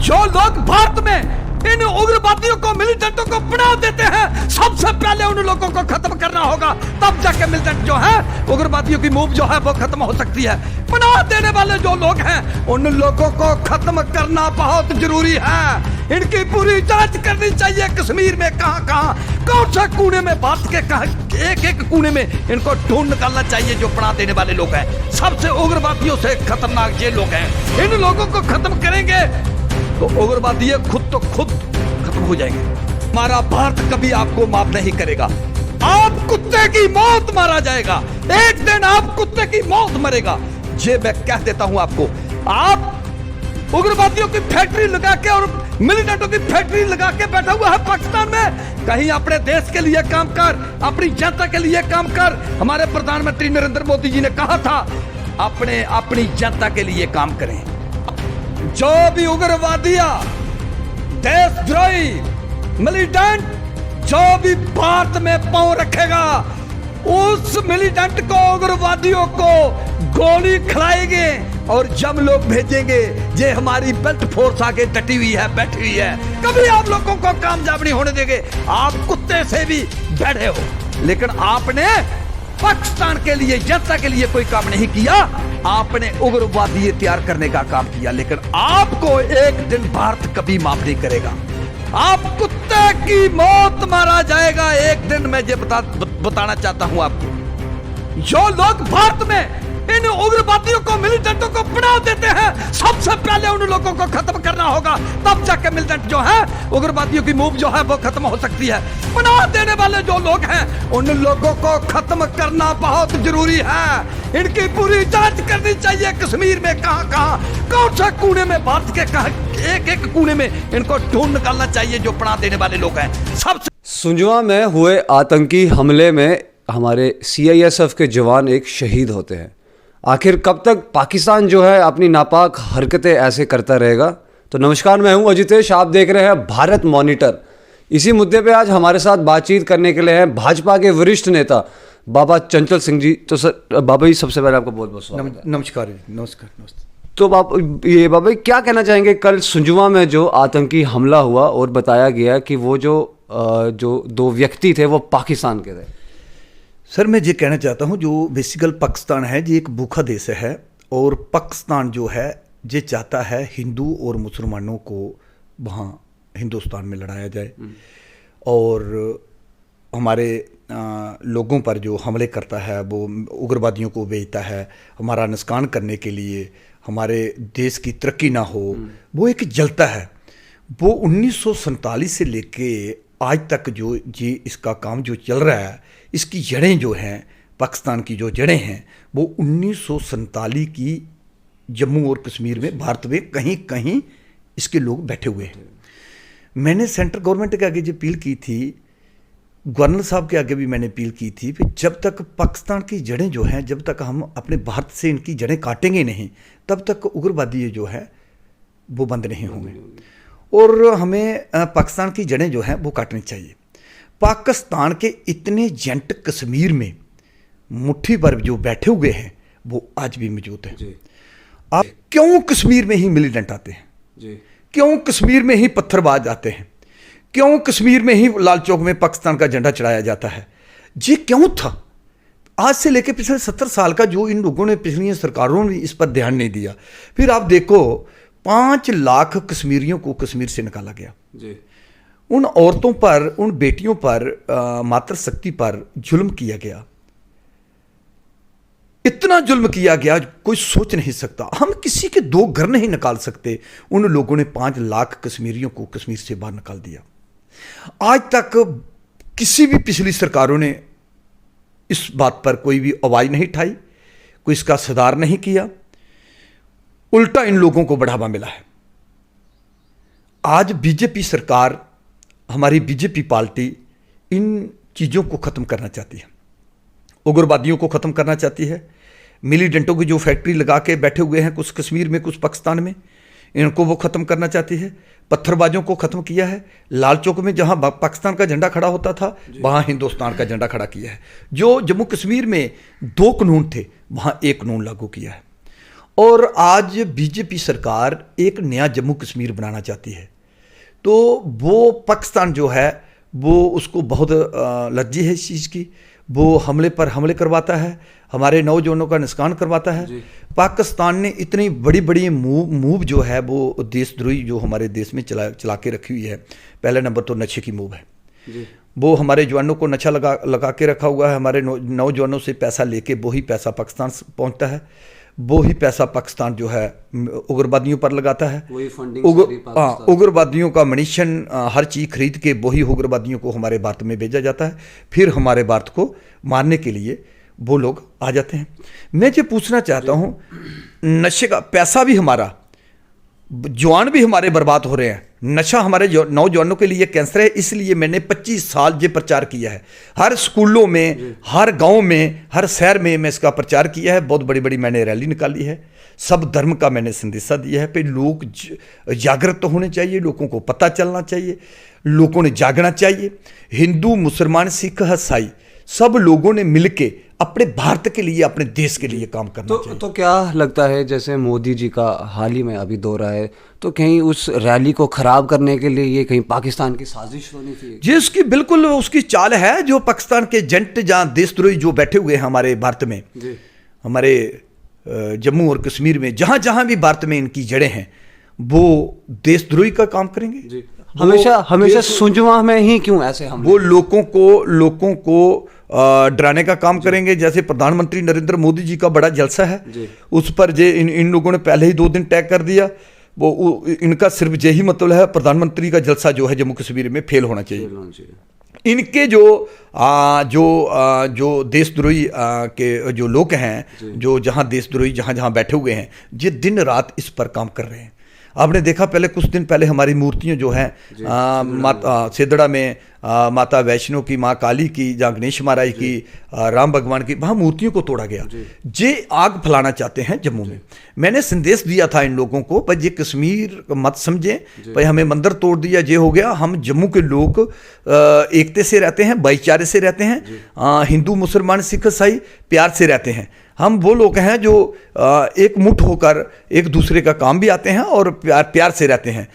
जो लोग भारत में इन उग्रवादियों को, मिलिटेंटों को पनाह देते हैं, सबसे पहले उन लोगों को खत्म करना होगा, तब जाके मिलिटेंट जो है, उग्रवादियों की मूव जो है वो खत्म हो सकती है। पनाह देने वाले जो लोग हैं उन लोगों को खत्म करना बहुत जरूरी है। इनकी पूरी जांच करनी चाहिए। कश्मीर में कहां कौन सा कोने में, भारत के कहां एक कोने में इनको ढूंढ निकालना चाहिए जो पनाह देने वाले लोग हैं। सबसे उग्रवादियों से खतरनाक ये लोग हैं। इन लोगों को खत्म करेंगे तो उग्रवादी खुद खत्म हो जाएंगे। हमारा भारत कभी आपको माफ नहीं करेगा। आप कुत्ते की मौत मारा जाएगा, एक दिन आप कुत्ते की मौत मरेगा। ये मैं कह देता हूं आपको। आप उग्रवादियों की फैक्ट्री लगा के और मिलिटेंटों की फैक्ट्री लगा के बैठा हुआ है पाकिस्तान में। कहीं अपने देश के लिए काम कर, अपनी जनता के लिए काम कर। हमारे प्रधानमंत्री नरेंद्र मोदी जी ने कहा था अपनी जनता के लिए काम करें। जो भी उग्रवादियां, देशद्रोही, मिलिटेंट जो भी भारत में पांव रखेगा, उस मिलिटेंट को, उग्रवादियों को गोली खिलाएंगे और जब लोग भेजेंगे। ये हमारी बेल्ट फोर्स आगे डटी हुई है, बैठी हुई है। कभी आप लोगों को कामयाब नहीं होने देंगे। आप कुत्ते से भी बड़े हो, लेकिन आपने पाकिस्तान के लिए, जनता के लिए कोई काम नहीं किया। आपने उग्रवादी तैयार करने का काम किया, लेकिन आपको एक दिन भारत कभी माफ नहीं करेगा। आप कुत्ते की मौत मारा जाएगा एक दिन। मैं ये बताना चाहता हूं आपको। जो लोग भारत में इन उग्रवादियों को, मिलिटेंटों को पनाह देते हैं, सबसे पहले उन लोगों को खत्म करना होगा, तब जाके मिलिटेंट जो है, उग्रवादियों की मूव जो है वो खत्म हो सकती है। पनाह देने वाले जो लोग हैं उन लोगों को खत्म करना बहुत जरूरी है। इनकी पूरी जांच करनी चाहिए। कश्मीर में कहां कौन सा कोने में, भारत के कहां एक कोने में इनको ढूंढ निकालना चाहिए जो पनाह देने वाले लोग हैं। सबसे सुंजवा में हुए आतंकी हमले में हमारे CISF के जवान एक शहीद होते हैं। आखिर कब तक पाकिस्तान जो है अपनी नापाक हरकतें ऐसे करता रहेगा? तो नमस्कार, मैं हूं अजितेश, आप देख रहे हैं भारत मॉनिटर। इसी मुद्दे पे आज हमारे साथ बातचीत करने के लिए हैं भाजपा के वरिष्ठ नेता बाबा चंचल सिंह जी। तो सर, बाबा जी सबसे पहले आपका बहुत बहुत स्वागत है। नमस्कार। तो बाबा क्या कहना चाहेंगे? कल सुंजवा में जो आतंकी हमला हुआ और बताया गया कि वो जो दो व्यक्ति थे वो पाकिस्तान के थे। सर, मैं ये कहना चाहता हूँ, जो बेसिकल पाकिस्तान है ये एक भूखा देश है और पाकिस्तान जो है ये चाहता है हिंदू और मुसलमानों को वहाँ हिंदुस्तान में लड़ाया जाए और हमारे लोगों पर जो हमले करता है, वो उग्रवादियों को भेजता है हमारा नुकसान करने के लिए, हमारे देश की तरक्की ना हो, वो एक जलता है। वो 1947 से लेके आज तक जो ये इसका काम जो चल रहा है, इसकी जड़ें जो हैं, पाकिस्तान की जो जड़ें हैं, वो 1947 की जम्मू और कश्मीर में, भारत में कहीं कहीं इसके लोग बैठे हुए हैं। मैंने सेंट्रल गवर्नमेंट के आगे जो अपील की थी, गवर्नर साहब के आगे भी मैंने अपील की थी कि जब तक पाकिस्तान की जड़ें जो हैं, जब तक हम अपने भारत से इनकी जड़ें काटेंगे नहीं, तब तक उग्रवादी जो है वो बंद नहीं होंगे और हमें पाकिस्तान की जड़ें जो हैं वो काटनी चाहिए। पाकिस्तान के इतने एजेंट कश्मीर में मुट्ठी पर जो बैठे हुए हैं वो आज भी मौजूद हैं। आप क्यों कश्मीर में ही मिलिटेंट आते हैं जी? क्यों कश्मीर में ही पत्थरबाज आते हैं? क्यों कश्मीर में ही लाल चौक में पाकिस्तान का झंडा चढ़ाया जाता है? ये क्यों था? आज से लेकर पिछले 70 साल का जो इन लोगों ने, पिछली सरकारों ने इस पर ध्यान नहीं दिया। फिर आप देखो 5 लाख कश्मीरियों को कश्मीर से निकाला गया जी। उन औरतों पर, उन बेटियों पर, मातृशक्ति पर जुल्म किया गया। इतना जुल्म किया गया कोई सोच नहीं सकता। हम किसी के 2 घर नहीं निकाल सकते। उन लोगों ने 5 लाख कश्मीरियों को कश्मीर से बाहर निकाल दिया। आज तक किसी भी पिछली सरकारों ने इस बात पर कोई भी आवाज नहीं उठाई, कोई इसका सुधार नहीं किया। उल्टा इन लोगों को बढ़ावा मिला है। आज बीजेपी सरकार, हमारी बीजेपी पार्टी इन चीज़ों को ख़त्म करना चाहती है। उग्रवादियों को ख़त्म करना चाहती है। मिलिटेंटों की जो फैक्ट्री लगा के बैठे हुए हैं, कुछ कश्मीर में, कुछ पाकिस्तान में, इनको वो ख़त्म करना चाहती है। पत्थरबाजों को ख़त्म किया है। लाल चौक में जहाँ पाकिस्तान का झंडा खड़ा होता था, वहाँ हिंदुस्तान का झंडा खड़ा किया है। जो जम्मू कश्मीर में 2 कानून थे, वहाँ 1 कानून लागू किया है। और आज बीजेपी सरकार एक नया जम्मू कश्मीर बनाना चाहती है। तो वो पाकिस्तान जो है वो उसको बहुत लज्जी है इस चीज़ की, वो हमले पर हमले करवाता है, हमारे नौजवानों का नुकसान करवाता है। पाकिस्तान ने इतनी बड़ी बड़ी मूव जो है वो देशद्रोही जो हमारे देश में चला के रखी हुई है। पहला नंबर तो नशे की मूव है जी। वो हमारे जवानों को नशा लगा के रखा हुआ है, हमारे नौजवानों से पैसा लेके वही पैसा पाकिस्तान पहुंचता है, वही पैसा पाकिस्तान जो है उग्रवादियों पर लगाता है, वही फंडिंग उग्रवादियों का मनीशन हर चीज़ खरीद के वही उग्रवादियों को हमारे भारत में भेजा जाता है, फिर हमारे भारत को मारने के लिए वो लोग आ जाते हैं। मैं ये पूछना चाहता हूँ, नशे का पैसा भी हमारा, जवान भी हमारे बर्बाद हो रहे हैं, नशा हमारे नौजवानों के लिए कैंसर है। इसलिए मैंने 25 साल ये प्रचार किया है, हर स्कूलों में, हर गांव में, हर शहर में मैं इसका प्रचार किया है। बहुत बड़ी बड़ी मैंने रैली निकाली है, सब धर्म का मैंने संदेशा दिया है। पे लोग जागृत होने चाहिए, लोगों को पता चलना चाहिए, लोगों ने जागना चाहिए। हिंदू, मुसलमान, सिख, ईसाई सब लोगों ने मिलके अपने भारत के लिए, अपने देश के लिए काम करना चाहिए। तो क्या लगता है, जैसे मोदी जी का हाल ही में अभी दौरा है, तो कहीं उस रैली को खराब करने के लिए ये कहीं पाकिस्तान की साजिश होनी चाहिए? जी, उसकी बिल्कुल उसकी चाल है। जो पाकिस्तान के एजेंट जहाँ देशद्रोही जो बैठे हुए हैं हमारे भारत में, हमारे जम्मू और कश्मीर में, जहाँ जहाँ भी भारत में इनकी जड़ें हैं, वो देशद्रोही का काम करेंगे जी। हमेशा सुंजवा में ही क्यों ऐसे हम वो लोगों को डराने का काम करेंगे। जैसे प्रधानमंत्री नरेंद्र मोदी जी का बड़ा जलसा है, उस पर जे इन लोगों ने पहले ही 2 दिन टैग कर दिया। वो इनका सिर्फ यही मतलब है, प्रधानमंत्री का जलसा जो है जम्मू कश्मीर में फेल होना चाहिए। इनके जो देशद्रोही के जो लोग हैं, जो जहाँ देशद्रोही जहाँ बैठे हुए हैं, ये दिन रात इस पर काम कर रहे हैं। आपने देखा पहले कुछ दिन पहले हमारी मूर्तियां जो हैं सेदड़ा में माता वैष्णो की, माँ काली की, जहाँ गणेश महाराज की, राम भगवान की, वहाँ मूर्तियों को तोड़ा गया। ये आग फैलाना चाहते हैं जम्मू में। मैंने संदेश दिया था इन लोगों को, भाई ये कश्मीर मत समझें, भाई हमें मंदिर तोड़ दिया, ये हो गया। हम जम्मू के लोग एकता से रहते हैं, भाईचारे से रहते हैं, हिंदू, मुसलमान, सिख, ईसाई प्यार से रहते हैं। हम वो लोग हैं जो एक मुठ होकर एक दूसरे का काम भी आते हैं और प्यार से रहते हैं।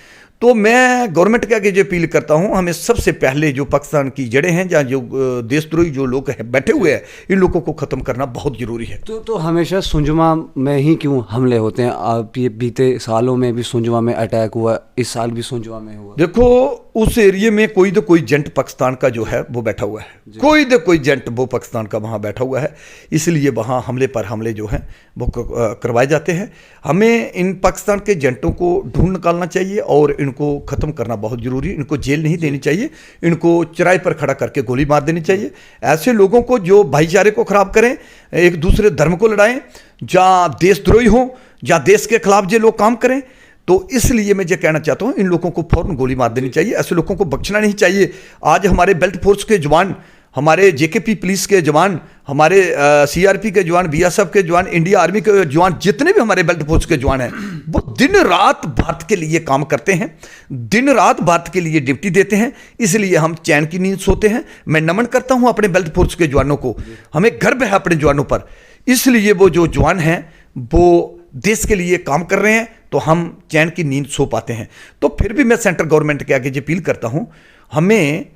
तो मैं गवर्नमेंट के आगे जो अपील करता हूं, हमें सबसे पहले जो पाकिस्तान की जड़ें हैं, जहाँ जो देशद्रोही जो लोग हैं बैठे हुए हैं, इन लोगों को ख़त्म करना बहुत ज़रूरी है। तो हमेशा सुंजमा में ही क्यों हमले होते हैं? आप ये बीते सालों में भी सुंजमा में अटैक हुआ, इस साल भी सुंजमा में हुआ। देखो, उस एरिया में कोई तो कोई एजेंट पाकिस्तान का जो है वो बैठा हुआ है, कोई तो कोई एजेंट वो पाकिस्तान का वहाँ बैठा हुआ है, इसलिए वहाँ हमले पर हमले जो हैं वो करवाए जाते हैं। हमें इन पाकिस्तान के एजेंटों को ढूंढ निकालना चाहिए और इनको ख़त्म करना बहुत ज़रूरी है। इनको जेल नहीं देनी चाहिए, इनको चौराहे पर खड़ा करके गोली मार देनी चाहिए। ऐसे लोगों को जो भाईचारे को ख़राब करें, एक दूसरे धर्म को लड़ाएं, जहाँ देशद्रोही हों, जहाँ देश के खिलाफ जो लोग काम करें, तो इसलिए मैं ये कहना चाहता हूँ, इन लोगों को फौरन गोली मार देनी चाहिए। ऐसे लोगों को बख्शना नहीं चाहिए। आज हमारे बेल्ट फोर्स के जवान, हमारे जेकेपी पुलिस के जवान, हमारे सीआरपी के जवान, बीएसएफ के जवान, इंडिया आर्मी के जवान, जितने भी हमारे बेल्ट फोर्स के जवान हैं, वो दिन रात भारत के लिए काम करते हैं, दिन रात भारत के लिए ड्यूटी देते हैं। इसलिए हम चैन की नींद सोते हैं। मैं नमन करता हूँ अपने बेल्ट फोर्स के जवानों को, हमें गर्व है अपने जवानों पर। इसलिए वो जो जवान हैं वो देश के लिए काम कर रहे हैं, तो हम चैन की नींद सो पाते हैं। तो फिर भी मैं सेंट्रल गवर्नमेंट के आगे ये अपील करता हूं, हमें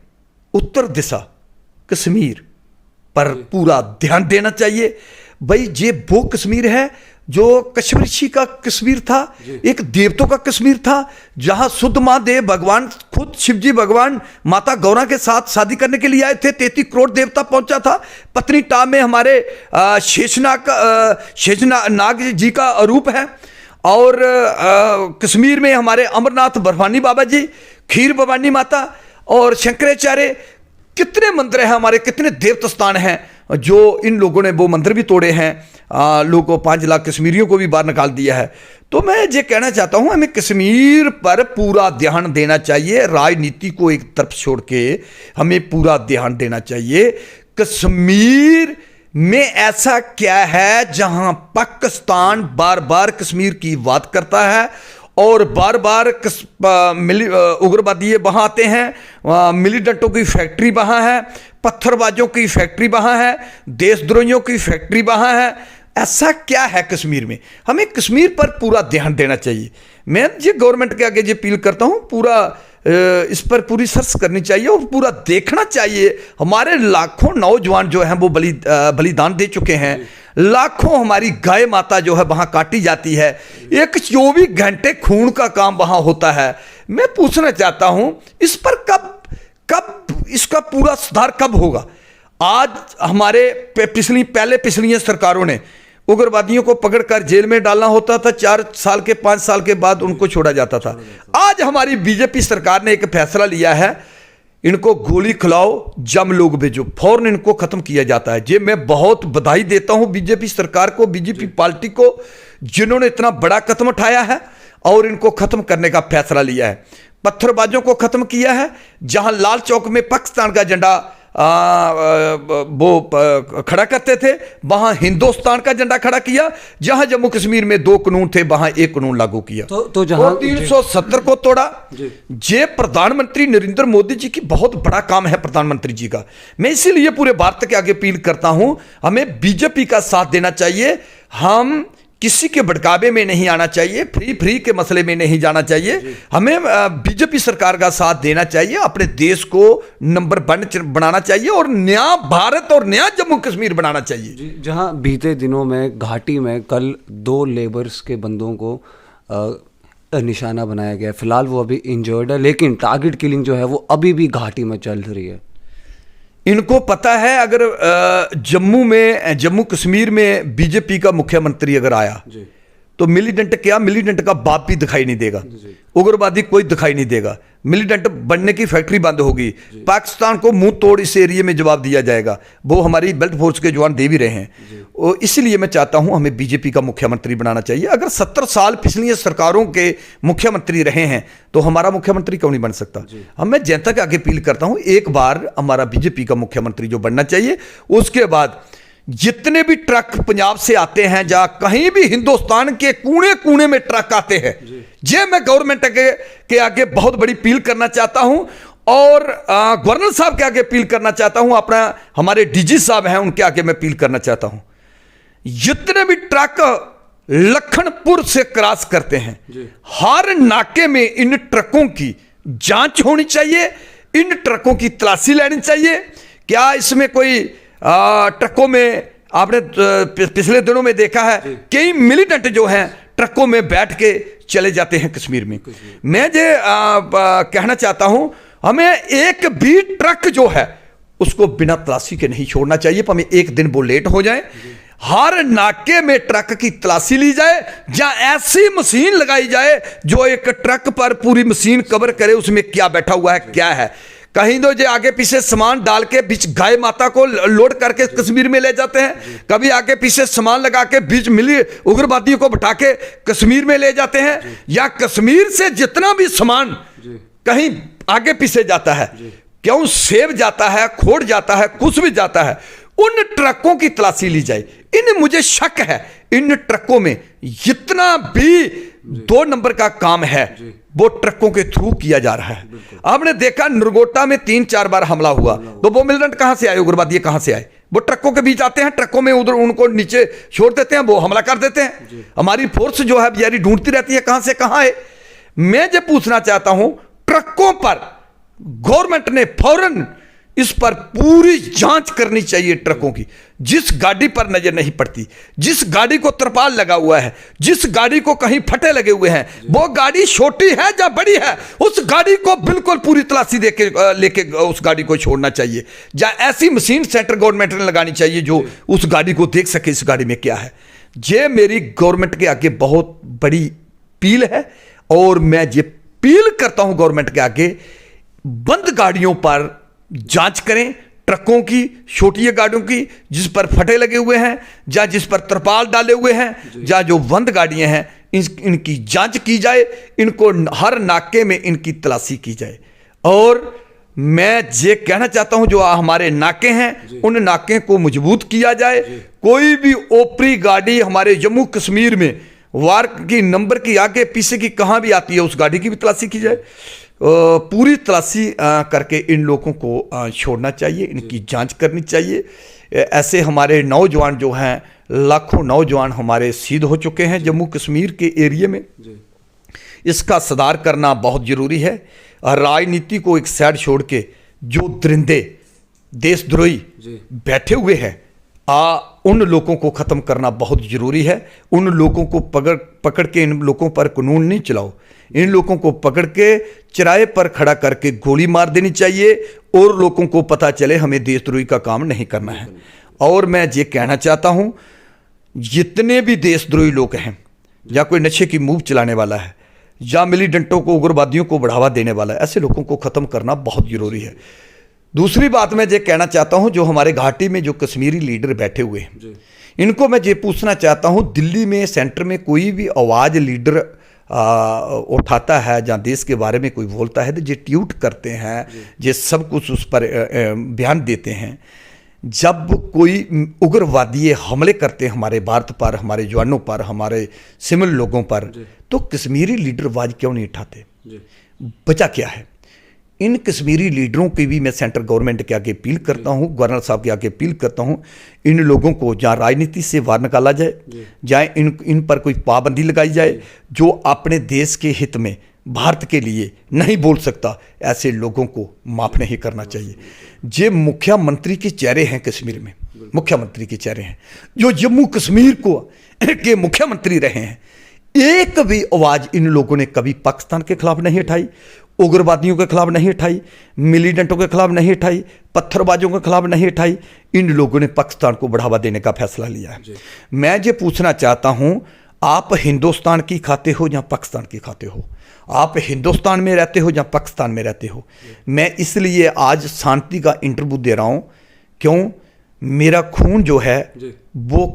उत्तर दिशा कश्मीर पर पूरा ध्यान देना चाहिए। भाई ये वो कश्मीर है जो कश्मीरी का कश्मीर था, एक देवतों का कश्मीर था, जहां शुद्ध महादेव भगवान खुद शिवजी भगवान माता गौरा के साथ शादी करने के लिए आए थे। 33 करोड़ देवता पहुंचा था। पत्नीटाप में हमारे शेषनाग जी का रूप है, और कश्मीर में हमारे अमरनाथ बर्फानी बाबा जी, खीर भवानी माता और शंकराचार्य, कितने मंदिर हैं हमारे, कितने देवता स्थान हैं जो इन लोगों ने वो मंदिर भी तोड़े हैं। लोगों 5 लाख कश्मीरियों को भी बाहर निकाल दिया है। तो मैं ये कहना चाहता हूं, हमें कश्मीर पर पूरा ध्यान देना चाहिए। राजनीति को एक तरफ छोड़ के हमें पूरा ध्यान देना चाहिए। कश्मीर में ऐसा क्या है जहां पाकिस्तान बार बार कश्मीर की बात करता है और बार बार उग्रवादी वहाँ आते हैं, मिलिटेंटों की फैक्ट्री वहाँ है, पत्थरबाजों की फैक्ट्री वहाँ है, देशद्रोहियों की फैक्ट्री वहाँ है। ऐसा क्या है कश्मीर में, हमें कश्मीर पर पूरा ध्यान देना चाहिए। मैं ये गवर्नमेंट के आगे ये अपील करता हूँ, पूरा इस पर पूरी सर्च करनी चाहिए और पूरा देखना चाहिए। हमारे लाखों नौजवान जो हैं वो बलिदान दे चुके हैं, लाखों हमारी गाय माता जो है वहाँ काटी जाती है, एक 24 घंटे खून का काम वहाँ होता है। मैं पूछना चाहता हूँ इस पर कब इसका पूरा सुधार कब होगा। आज हमारे पिछली सरकारों ने उग्रवादियों को पकड़कर जेल में डालना होता था, 4 साल के 5 साल के बाद उनको छोड़ा जाता था। आज हमारी बीजेपी सरकार ने एक फैसला लिया है, इनको गोली खिलाओ, जम लोग भेजो, फौरन इनको खत्म किया जाता है। ये मैं बहुत बधाई देता हूं बीजेपी सरकार को, बीजेपी पार्टी को, जिन्होंने इतना बड़ा कदम उठाया है और इनको खत्म करने का फैसला लिया है। पत्थरबाजों को खत्म किया है। जहां लाल चौक में पाकिस्तान का झंडा वो खड़ा करते थे, वहां हिंदुस्तान का झंडा खड़ा किया। जहां जम्मू कश्मीर में 2 कानून थे, वहां 1 कानून लागू किया। तो जहां 370 को तोड़ा। ये प्रधानमंत्री नरेंद्र मोदी जी की बहुत बड़ा काम है, प्रधानमंत्री जी का। मैं इसीलिए पूरे भारत के आगे अपील करता हूं, हमें बीजेपी का साथ देना चाहिए। हम किसी के भड़कावे में नहीं आना चाहिए, फ्री के मसले में नहीं जाना चाहिए। हमें बीजेपी सरकार का साथ देना चाहिए, अपने देश को नंबर 1 बनाना चाहिए और नया भारत और नया जम्मू कश्मीर बनाना चाहिए। जहां बीते दिनों में घाटी में कल 2 लेबर्स के बंदों को निशाना बनाया गया। फिलहाल वो अभी इंजर्ड है, लेकिन टारगेट किलिंग जो है वो अभी भी घाटी में चल रही है। इनको पता है अगर जम्मू कश्मीर में बीजेपी का मुख्यमंत्री अगर आया तो मिलीटेंट का बाप भी दिखाई नहीं देगा, उग्रवादी कोई दिखाई नहीं देगा। मिलीटेंट बनने की फैक्ट्री बंद होगी। पाकिस्तान को मुंह तोड़ इस एरिया में जवाब दिया जाएगा। वो हमारी बेल्ट फोर्स के जवान दे भी रहे हैं। और इसलिए मैं चाहता हूं हमें बीजेपी का मुख्यमंत्री बनाना चाहिए। अगर 70 साल पिछली सरकारों के मुख्यमंत्री रहे हैं तो हमारा मुख्यमंत्री क्यों नहीं बन सकता। हम मैं जनता के आगे अपील करता हूं, एक बार हमारा बीजेपी का मुख्यमंत्री जो बनना चाहिए। उसके बाद जितने भी ट्रक पंजाब से आते हैं, जहां कहीं भी हिंदुस्तान के कोने कोने में ट्रक आते हैं, ये मैं गवर्नमेंट के आगे बहुत बड़ी अपील करना चाहता हूं और गवर्नर साहब के आगे अपील करना चाहता हूं। अपना हमारे डीजी साहब हैं, उनके आगे मैं अपील करना चाहता हूं, जितने भी ट्रक लखनपुर से क्रॉस करते हैं, हर नाके में इन ट्रकों की जांच होनी चाहिए, इन ट्रकों की तलाशी लेनी चाहिए। क्या इसमें कोई ट्रकों में आपने पिछले दिनों में देखा है कई मिलिटेंट जो हैं ट्रकों में बैठ के चले जाते हैं कश्मीर में। मैं ये कहना चाहता हूं, हमें एक भी ट्रक जो है उसको बिना तलाशी के नहीं छोड़ना चाहिए। हमें एक दिन वो लेट हो जाए, हर नाके में ट्रक की तलाशी ली जाए, जहां ऐसी मशीन लगाई जाए जो एक ट्रक पर पूरी मशीन कवर करे, उसमें क्या बैठा हुआ है, क्या है। कहीं तो जो आगे पीछे सामान डाल के बीच गाय माता को लोड करके कश्मीर में ले जाते हैं, कभी आगे पीछे सामान लगा के बीच मिली उग्रवादियों को बिठा के कश्मीर में ले जाते हैं, या कश्मीर से जितना भी सामान कहीं आगे पीछे जाता है, क्यों सेब जाता है, खोड़ जाता है, कुछ भी जाता है, उन ट्रकों की तलाशी ली जाए। मुझे शक है इन ट्रकों में जितना भी 2 नंबर का काम है वो ट्रकों के थ्रू किया जा रहा है। आपने देखा नरगोटा में 3-4 बार हमला हुआ, तो वो मिलिटेंट कहां से आए, उग्रवादी कहां से आए? वो ट्रकों के बीच आते हैं, ट्रकों में उधर उनको नीचे छोड़ देते हैं, वो हमला कर देते हैं। हमारी फोर्स जो है बेचारी ढूंढती रहती है कहां से कहां है। मैं जो पूछना चाहता हूं, ट्रकों पर गवर्नमेंट ने फौरन इस पर पूरी जांच करनी चाहिए ट्रकों की। जिस गाड़ी पर नजर नहीं पड़ती, जिस गाड़ी को तरपाल लगा हुआ है, जिस गाड़ी को कहीं फटे लगे हुए हैं, वो गाड़ी छोटी है या बड़ी है, उस गाड़ी को बिल्कुल पूरी तलाशी लेके उस गाड़ी को छोड़ना चाहिए। जहां ऐसी मशीन सेंटर गवर्नमेंट ने लगानी चाहिए जो उस गाड़ी को देख सके इस गाड़ी में क्या है। ये मेरी गवर्नमेंट के आगे बहुत बड़ी अपील है और मैं ये अपील करता हूं गवर्नमेंट के आगे, बंद गाड़ियों पर जांच करें, ट्रकों की, छोटी गाड़ियों की जिस पर फटे लगे हुए हैं, या जिस पर तरपाल डाले हुए हैं, या जो बंद गाड़ियां हैं, इनकी जांच की जाए, इनको हर नाके में इनकी तलाशी की जाए। और मैं ये कहना चाहता हूं जो हमारे नाके हैं उन नाके को मजबूत किया जाए। कोई भी ओपरी गाड़ी हमारे जम्मू कश्मीर में वार की नंबर की आगे पीछे की कहां भी आती है, उस गाड़ी की भी तलाशी की जाए। पूरी तलाशी करके इन लोगों को छोड़ना चाहिए, इनकी जांच करनी चाहिए। ऐसे हमारे नौजवान जो हैं लाखों नौजवान हमारे शहीद हो चुके हैं जम्मू कश्मीर के एरिया में। इसका सुधार करना बहुत ज़रूरी है। और राजनीति को एक साइड छोड़ के जो दरिंदे देशद्रोही बैठे हुए हैं उन लोगों को ख़त्म करना बहुत ज़रूरी है। उन लोगों को पकड़ के इन लोगों पर कानून नहीं चलाओ, इन लोगों को पकड़ के चराए पर खड़ा करके गोली मार देनी चाहिए और लोगों को पता चले हमें देशद्रोही का काम नहीं करना है। और मैं ये कहना चाहता हूँ, जितने भी देशद्रोही लोग हैं या कोई नशे की मूव चलाने वाला है या मिलीटेंटों को उग्रवादियों को बढ़ावा देने वाला है, ऐसे लोगों को ख़त्म करना बहुत ज़रूरी है। दूसरी बात मैं ये कहना चाहता हूँ, जो हमारे घाटी में जो कश्मीरी लीडर बैठे हुए हैं इनको मैं ये पूछना चाहता हूँ, दिल्ली में सेंटर में कोई भी आवाज़ लीडर उठाता है जहाँ देश के बारे में कोई बोलता है तो ये ट्वीट करते हैं, ये सब कुछ उस पर बयान देते हैं। जब कोई उग्रवादी हमले करते हैं हमारे भारत पर, हमारे जवानों पर, हमारे सिविल लोगों पर, तो कश्मीरी लीडर आवाज़ क्यों नहीं उठाते? वजह क्या है? इन कश्मीरी लीडरों की भी मैं सेंट्रल गवर्नमेंट के आगे अपील करता हूँ, गवर्नर साहब के आगे अपील करता हूँ, इन लोगों को जहाँ राजनीति से बाहर निकाला जाए, जहाँ इन पर कोई पाबंदी लगाई जाए। जो अपने देश के हित में भारत के लिए नहीं बोल सकता, ऐसे लोगों को माफ़ नहीं करना चाहिए। ये मुख्यमंत्री के चेहरे हैं कश्मीर में, मुख्यमंत्री के चेहरे हैं जो जम्मू कश्मीर को के मुख्यमंत्री रहे हैं। एक भी आवाज़ इन लोगों ने कभी पाकिस्तान के खिलाफ नहीं उठाई, उग्रवादियों के खिलाफ नहीं उठाई, मिलीटेंटों के खिलाफ नहीं उठाई, पत्थरबाजों के खिलाफ नहीं उठाई। इन लोगों ने पाकिस्तान को बढ़ावा देने का फैसला लिया है। मैं ये पूछना चाहता हूँ, आप हिंदुस्तान की खाते हो या पाकिस्तान की खाते हो? आप हिंदुस्तान में रहते हो या पाकिस्तान में रहते हो? मैं इसलिए आज शांति का इंटरव्यू दे रहा हूँ, क्यों? मेरा खून जो है वो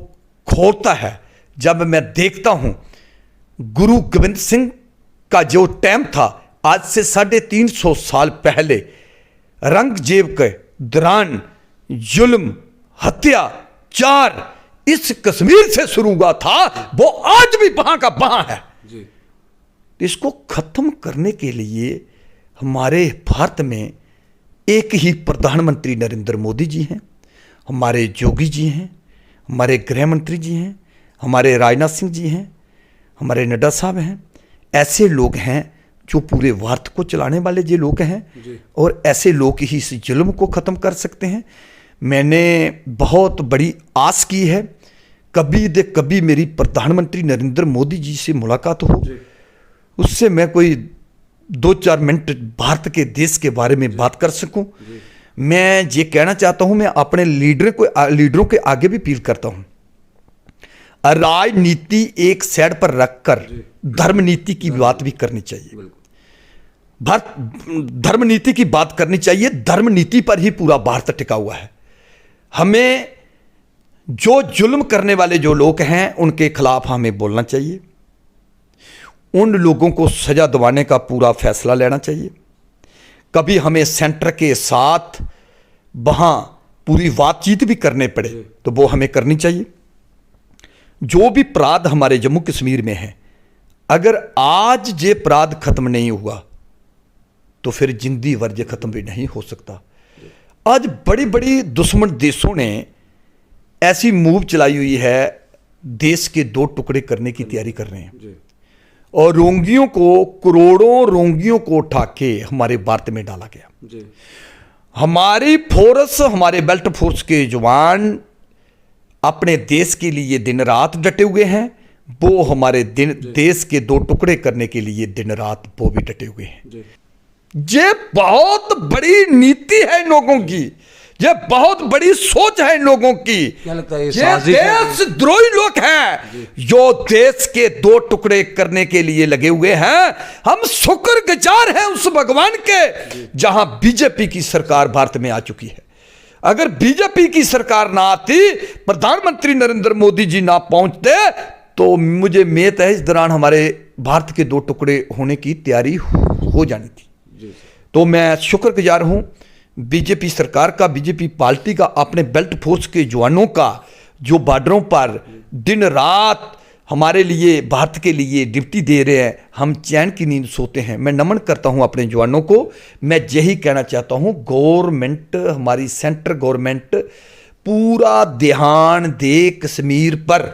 खोलता है जब मैं देखता हूँ गुरु गोविंद सिंह का जो टाइम था, आज से 350 साल पहले औरंगजेब के दौरान जुल्म, हत्याचार इस कश्मीर से शुरू हुआ था, वो आज भी वहां का वहां है। इसको खत्म करने के लिए हमारे भारत में एक ही प्रधानमंत्री नरेंद्र मोदी जी हैं, हमारे योगी जी हैं, हमारे गृह मंत्री जी हैं, हमारे राजनाथ सिंह जी हैं, हमारे नड्डा साहब हैं। ऐसे लोग हैं जो पूरे भारत को चलाने वाले ये लोग हैं और ऐसे लोग ही इस जुल्म को ख़त्म कर सकते हैं। मैंने बहुत बड़ी आस की है, कभी मेरी प्रधानमंत्री नरेंद्र मोदी जी से मुलाकात हो, उससे मैं कोई 2-4 मिनट भारत के देश के बारे में बात कर सकूं। मैं ये कहना चाहता हूं, मैं अपने लीडरों के आगे भी अपील करता हूं, राजनीति एक साइड पर रखकर धर्म नीति की बात भी करनी चाहिए। धर्म नीति की बात करनी चाहिए, धर्म नीति पर ही पूरा भारत टिका हुआ है। हमें जो जुल्म करने वाले जो लोग हैं उनके खिलाफ हमें बोलना चाहिए, उन लोगों को सजा दिलाने का पूरा फैसला लेना चाहिए। कभी हमें सेंटर के साथ वहां पूरी बातचीत भी करने पड़े तो वो हमें करनी चाहिए। जो भी अपराध हमारे जम्मू कश्मीर में है, अगर आज ये अपराध खत्म नहीं हुआ तो फिर जिंदगी भर ये खत्म भी नहीं हो सकता। आज बड़ी बड़ी दुश्मन देशों ने ऐसी मूव चलाई हुई है, देश के 2 टुकड़े करने की तैयारी कर रहे हैं और रोंगियों को, करोड़ों रोंगियों को उठा के हमारे भारत में डाला गया। हमारी फोर्स, हमारे बेल्ट फोर्स के जवान अपने देश के लिए दिन रात डटे हुए हैं। वो हमारे देश के 2 टुकड़े करने के लिए दिन रात वो भी डटे हुए हैं। ये बहुत बड़ी नीति है इन लोगों की, ये बहुत बड़ी सोच है इन लोगों की। क्या लगता है ये देशद्रोही लोग हैं जो देश के 2 टुकड़े करने के लिए लगे हुए हैं। हम शुक्रगुजार हैं उस भगवान के जहां बीजेपी की सरकार भारत में आ चुकी है। अगर बीजेपी की सरकार ना आती, प्रधानमंत्री नरेंद्र मोदी जी ना पहुंचते, तो मुझे उम्मीद है इस दौरान हमारे भारत के 2 टुकड़े होने की तैयारी हो जानी थी। तो मैं शुक्रगुजार हूं बीजेपी सरकार का, बीजेपी पार्टी का, अपने बेल्ट फोर्स के जवानों का जो बॉर्डरों पर दिन रात हमारे लिए, भारत के लिए ड्यूटी दे रहे हैं। हम चैन की नींद सोते हैं। मैं नमन करता हूं अपने जवानों को। मैं यही कहना चाहता हूं, गवर्नमेंट, हमारी सेंट्रल गवर्नमेंट पूरा ध्यान दे कश्मीर पर।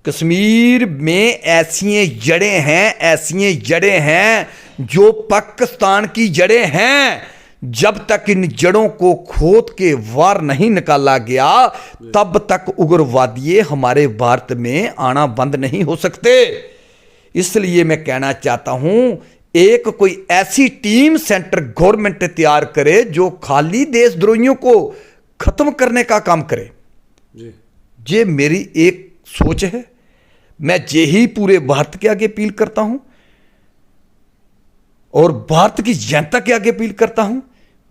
कश्मीर में ऐसी जड़ें हैं जो पाकिस्तान की जड़ें हैं। जब तक इन जड़ों को खोद के वार नहीं निकाला गया तब तक उग्रवादी हमारे भारत में आना बंद नहीं हो सकते। इसलिए मैं कहना चाहता हूं, एक कोई ऐसी टीम सेंटर गवर्नमेंट तैयार करे जो खाली देशद्रोहियों को खत्म करने का काम करे। ये मेरी एक सोच है। मैं यही पूरे भारत के आगे अपील करता हूं और भारत की जनता के आगे अपील करता हूं,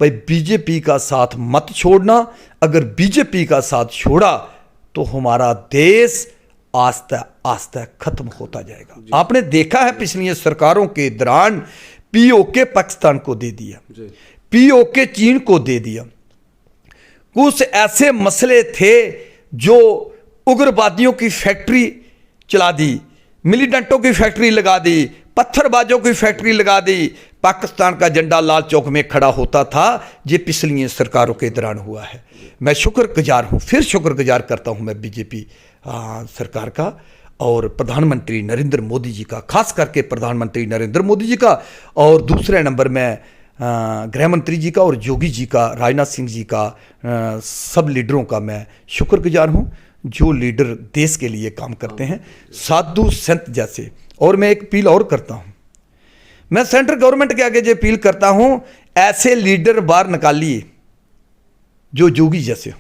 भाई बीजेपी का साथ मत छोड़ना। अगर बीजेपी का साथ छोड़ा तो हमारा देश आस्ते आस्ते खत्म होता जाएगा। आपने देखा है पिछली सरकारों के दौरान पीओके पाकिस्तान को दे दिया, पीओके चीन को दे दिया। कुछ ऐसे मसले थे जो उग्रवादियों की फैक्ट्री चला दी, मिलिटेंटों की फैक्ट्री लगा दी, पत्थरबाजों की फैक्ट्री लगा दी। पाकिस्तान का झंडा लाल चौक में खड़ा होता था। ये पिछली सरकारों के दौरान हुआ है। मैं शुक्रगुजार हूँ, फिर शुक्रगुजार करता हूँ मैं बीजेपी सरकार का और प्रधानमंत्री नरेंद्र मोदी जी का, खास करके प्रधानमंत्री नरेंद्र मोदी जी का, और दूसरे नंबर में गृह मंत्री जी का और योगी जी का, राजनाथ सिंह जी का, सब लीडरों का मैं शुक्रगुजार हूँ जो लीडर देश के लिए काम करते हैं, साधु संत जैसे। और मैं एक अपील और करता हूँ, मैं सेंट्रल गवर्नमेंट के आगे जो अपील करता हूँ, ऐसे लीडर बाहर निकालिए जो योगी जैसे हो,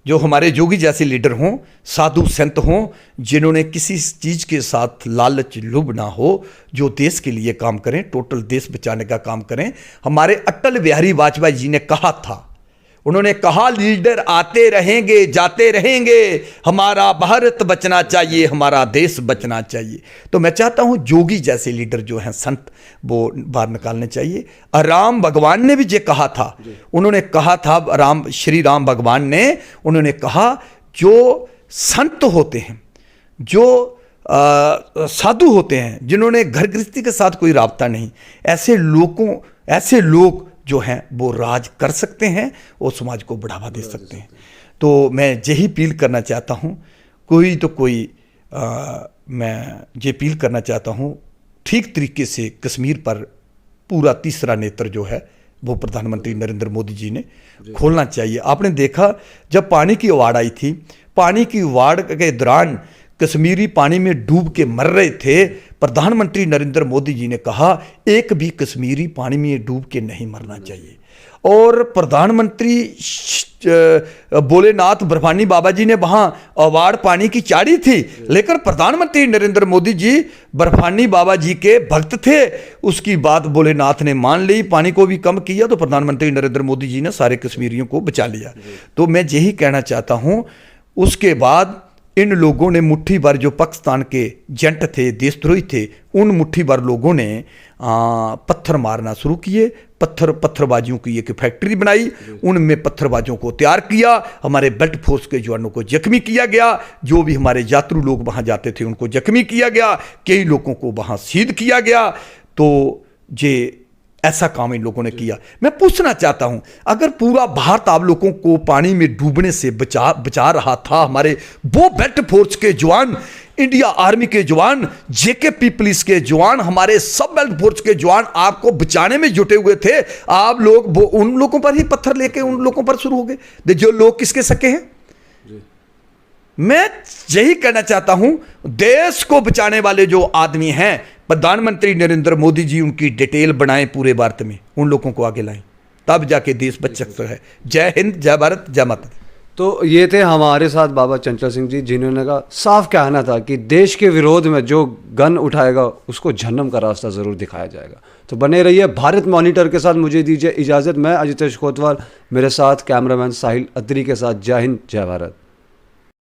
जो हमारे योगी जैसे लीडर हों, साधु संत हों, जिन्होंने किसी चीज़ के साथ लालच लुभ ना हो, जो देश के लिए काम करें, टोटल देश बचाने का काम करें। हमारे अटल बिहारी वाजपेयी जी ने कहा था, उन्होंने कहा लीडर आते रहेंगे जाते रहेंगे, हमारा भारत बचना चाहिए, हमारा देश बचना चाहिए। तो मैं चाहता हूं योगी जैसे लीडर जो हैं संत, वो बाहर निकालने चाहिए। राम भगवान ने भी ये कहा था, उन्होंने कहा था, श्री राम भगवान ने उन्होंने कहा जो संत होते हैं, जो साधु होते हैं, जिन्होंने घर गृहस्थी के साथ कोई राबता नहीं, ऐसे लोग जो हैं वो राज कर सकते हैं और समाज को बढ़ावा दे सकते हैं। तो मैं यही अपील करना चाहता हूँ, मैं ये अपील करना चाहता हूँ, ठीक तरीके से कश्मीर पर पूरा तीसरा नेत्र जो है वो प्रधानमंत्री नरेंद्र मोदी जी ने खोलना चाहिए। आपने देखा जब पानी की अवाड़ आई थी, पानी की अवाड़ के दौरान कश्मीरी पानी में डूब के मर रहे थे। प्रधानमंत्री नरेंद्र मोदी जी ने कहा एक भी कश्मीरी पानी में डूब के नहीं मरना चाहिए। और प्रधानमंत्री भोलेनाथ बर्फानी बाबा जी ने वहाँ अवार्ड पानी की चाड़ी थी, लेकिन प्रधानमंत्री नरेंद्र मोदी जी बर्फानी बाबा जी के भक्त थे। उसकी बात भोलेनाथ ने मान ली, पानी को भी कम किया, तो प्रधानमंत्री नरेंद्र मोदी जी ने सारे कश्मीरियों को बचा लिया। तो मैं यही कहना चाहता हूँ, उसके बाद इन लोगों ने मुट्ठी भर, जो पाकिस्तान के एजेंट थे, देशद्रोही थे, उन मुट्ठी भर लोगों ने पत्थर मारना शुरू किए। पत्थरबाजियों की एक फैक्ट्री बनाई, उनमें पत्थरबाजों को तैयार किया, हमारे बेल्ट फोर्स के जवानों को जख्मी किया गया, जो भी हमारे यात्रु लोग वहाँ जाते थे उनको जख्मी किया गया, कई लोगों को वहाँ शहीद किया गया। तो ये ऐसा काम इन लोगों ने किया। मैं पूछना चाहता हूं, अगर पूरा भारत आप लोगों को पानी में डूबने से बचा रहा था, हमारे वो बेल्ट फोर्स के जवान, इंडिया आर्मी के जवान, जेकेपी पुलिस के जवान, हमारे सब बेल्ट फोर्स के जवान आपको बचाने में जुटे हुए थे, आप लोग वो उन लोगों पर ही पत्थर लेके उन लोगों पर शुरू हो गए। जो लोग किसके सके हैं? मैं यही कहना चाहता हूं, देश को बचाने वाले जो आदमी हैं, प्रधानमंत्री नरेंद्र मोदी जी उनकी डिटेल बनाएं, पूरे भारत में उन लोगों को आगे लाएं, तब जाके देश बच सकता है। जय हिंद, जय भारत, जय माता। तो ये थे हमारे साथ बाबा चंचल सिंह जी, जिन्होंने का साफ कहना था कि देश के विरोध में जो गन उठाएगा उसको जहन्नम का रास्ता ज़रूर दिखाया जाएगा। तो बने रहिए भारत मॉनिटर के साथ। मुझे दीजिए इजाज़त। मैं अजितेश कोतवाल, मेरे साथ कैमरामैन साहिल अत्री के साथ। जय हिंद, जय भारत।